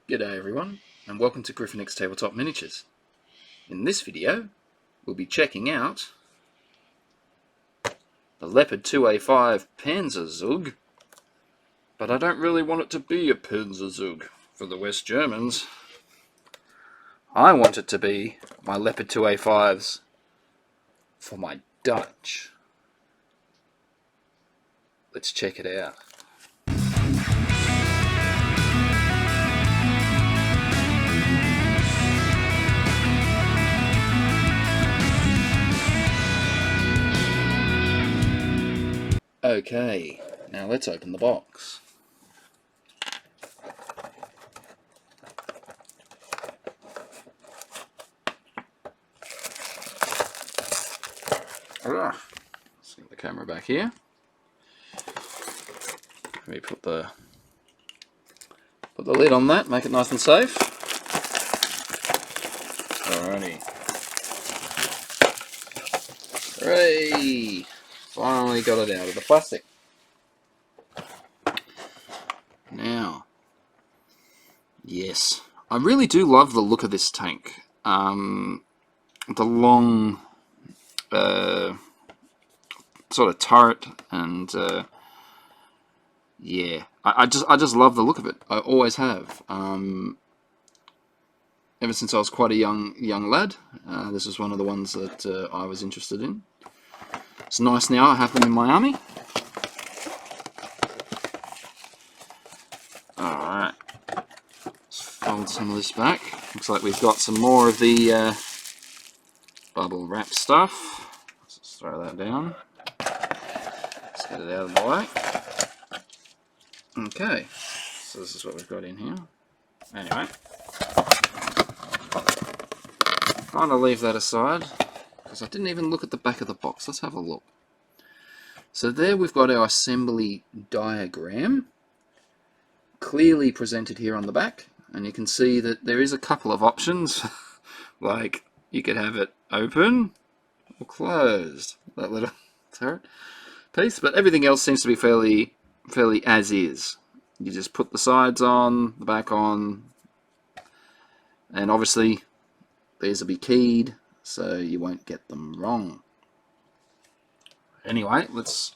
G'day everyone, and welcome to Griffinix Tabletop Miniatures. In this video, we'll be checking out the Leopard 2A5 Panzer Zug, but I don't really want it to be a Panzer Zug for the West Germans. I want it to be my Leopard 2A5s for my Dutch. Let's check it out. Okay, now let's open the box. Let's get the camera back here. Let me put the lid on that, make it nice and safe. Alrighty. Hooray! Finally got it out of the plastic. Now, yes, I really do love the look of this tank. The long sort of turret, and yeah, I just love the look of it. I always have. Ever since I was quite a young lad, this is one of the ones that I was interested in. It's nice now I have them in my army. Alright, let's fold some of this back. Looks like we've got some more of the bubble wrap stuff. Let's just throw that down. Let's get it out of the way. Okay, so this is what we've got in here. Anyway, I'm going to leave that aside, because I didn't even look at the back of the box. Let's have a look. So there we've got our assembly diagram, clearly presented here on the back, and you can see that there is a couple of options, like you could have it open or closed, that little turret piece, but everything else seems to be fairly as is. You just put the sides on, the back on, and obviously these will be keyed, so you won't get them wrong. Anyway, let's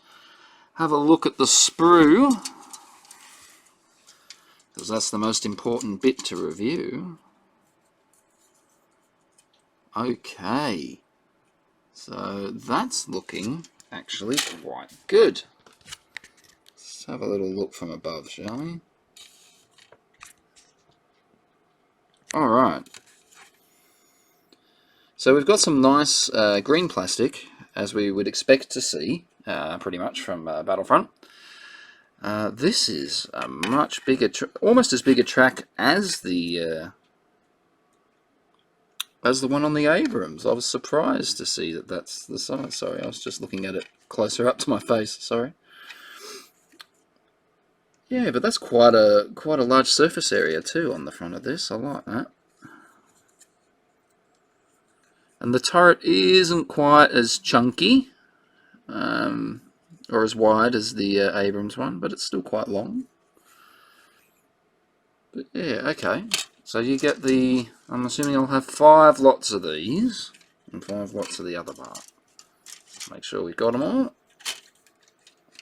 have a look at the sprue, because that's the most important bit to review. Okay, so that's looking actually quite good. Let's have a little look from above, shall we? Alright. So we've got some nice green plastic, as we would expect to see, pretty much from Battlefront. This is a much bigger, almost as big a track as the one on the Abrams. I was surprised to see that that's the size. Sorry, I was just looking at it closer up to my face. Sorry. Yeah, but that's quite a large surface area too on the front of this. I like that. And the turret isn't quite as chunky or as wide as the Abrams one, but it's still quite long. But yeah, okay. So you get the, I'm assuming I'll have 5 lots of these and 5 lots of the other part. Make sure we've got them all.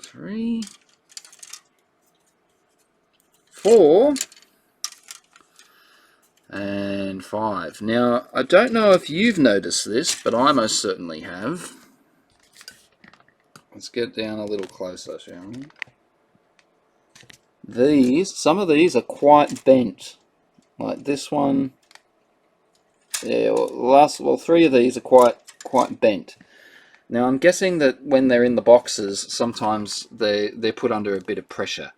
3, 4, and 5. Now, I don't know if you've noticed this, but I most certainly have. Let's get down a little closer, shall we? Some of these are quite bent. Like this one. Yeah, well, 3 of these are quite bent. Now, I'm guessing that when they're in the boxes, sometimes they're put under a bit of pressure.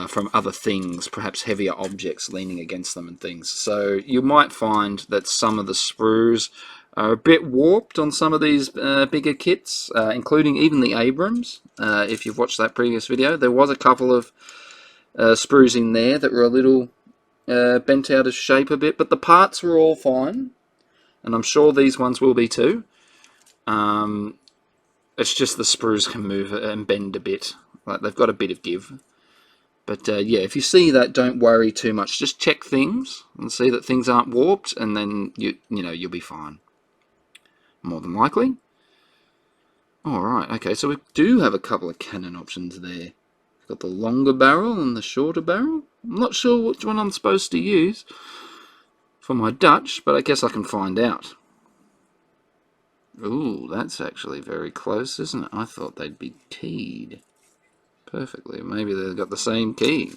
From other things, perhaps heavier objects leaning against them and things. So you might find that some of the sprues are a bit warped on some of these bigger kits, including even the Abrams. If you've watched that previous video, there was a couple of sprues in there that were a little bent out of shape a bit, but the parts were all fine, and I'm sure these ones will be too. It's just the sprues can move and bend a bit, like they've got a bit of give. But yeah, if you see that, don't worry too much. Just check things and see that things aren't warped, and then you'll be fine. More than likely. Alright, okay, so we do have a couple of cannon options there. Got the longer barrel and the shorter barrel. I'm not sure which one I'm supposed to use for my Dutch, but I guess I can find out. Ooh, that's actually very close, isn't it? I thought they'd be keyed perfectly. Maybe they've got the same key.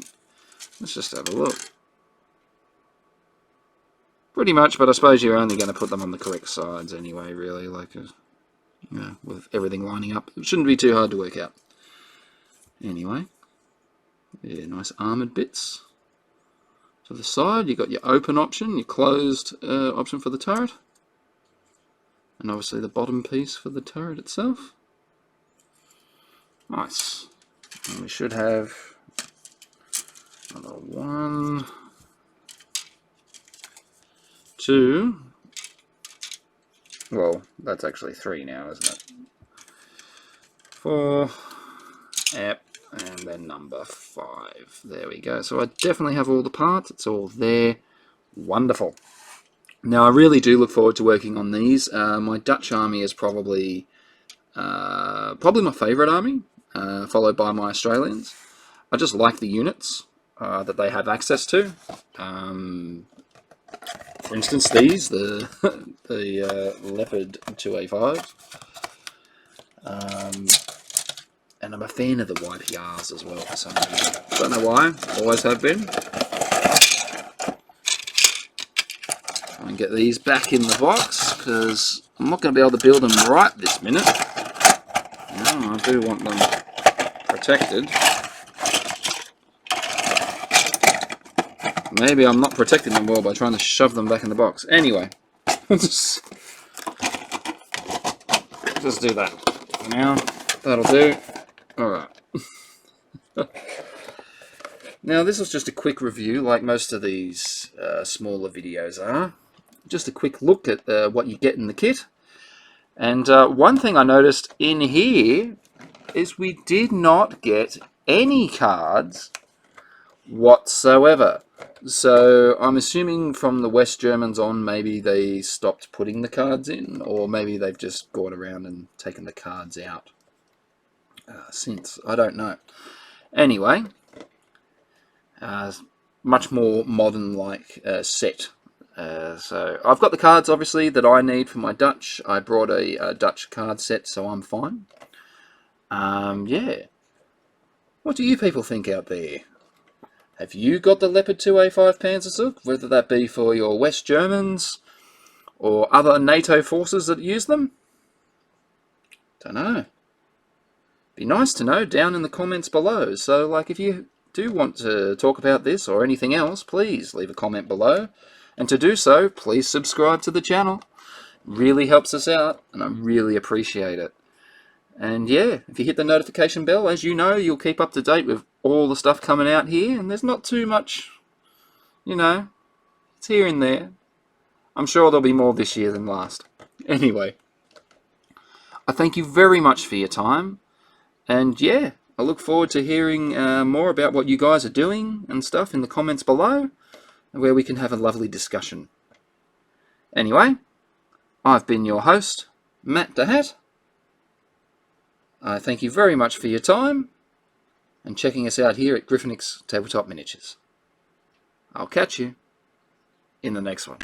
Let's just have a look. Pretty much, but I suppose you're only going to put them on the correct sides anyway, really, like, with everything lining up. It shouldn't be too hard to work out. Anyway, yeah, nice armoured bits. To the side, you've got your open option, your closed option for the turret. And obviously the bottom piece for the turret itself. Nice. And we should have another 1, 2. Well, that's actually 3 now, isn't it? 4. Yep. And then number 5. There we go. So I definitely have all the parts. It's all there. Wonderful. Now I really do look forward to working on these. My Dutch army is probably my favourite army, followed by my Australians. I just like the units that they have access to. For instance, these, the Leopard 2A5. And I'm a fan of the YPRs as well for some reason. Don't know why, always have been. Try and get these back in the box, because I'm not going to be able to build them right this minute. No, I do want them protected. Maybe I'm not protecting them well by trying to shove them back in the box. Anyway, just do that for now. That'll do. Alright. Now this was just a quick review, like most of these smaller videos are. Just a quick look at what you get in the kit. And one thing I noticed in here is we did not get any cards whatsoever. So I'm assuming from the West Germans on, maybe they stopped putting the cards in, or maybe they've just gone around and taken the cards out since. I don't know. Anyway, much more modern-like set. So I've got the cards, obviously, that I need for my Dutch. I brought a Dutch card set, so I'm fine. Yeah. What do you people think out there? Have you got the Leopard 2A5 Panzer Zug, whether that be for your West Germans or other NATO forces that use them? Don't know. Be nice to know down in the comments below. So, like, if you do want to talk about this or anything else, please leave a comment below. And to do so, please subscribe to the channel. Really helps us out, and I really appreciate it. And yeah, if you hit the notification bell, as you know, you'll keep up to date with all the stuff coming out here. And there's not too much, it's here and there. I'm sure there'll be more this year than last. Anyway, I thank you very much for your time. And yeah, I look forward to hearing more about what you guys are doing and stuff in the comments below, where we can have a lovely discussion. Anyway, I've been your host, Matt the Hat. I thank you very much for your time and checking us out here at Griffinix Tabletop Miniatures. I'll catch you in the next one.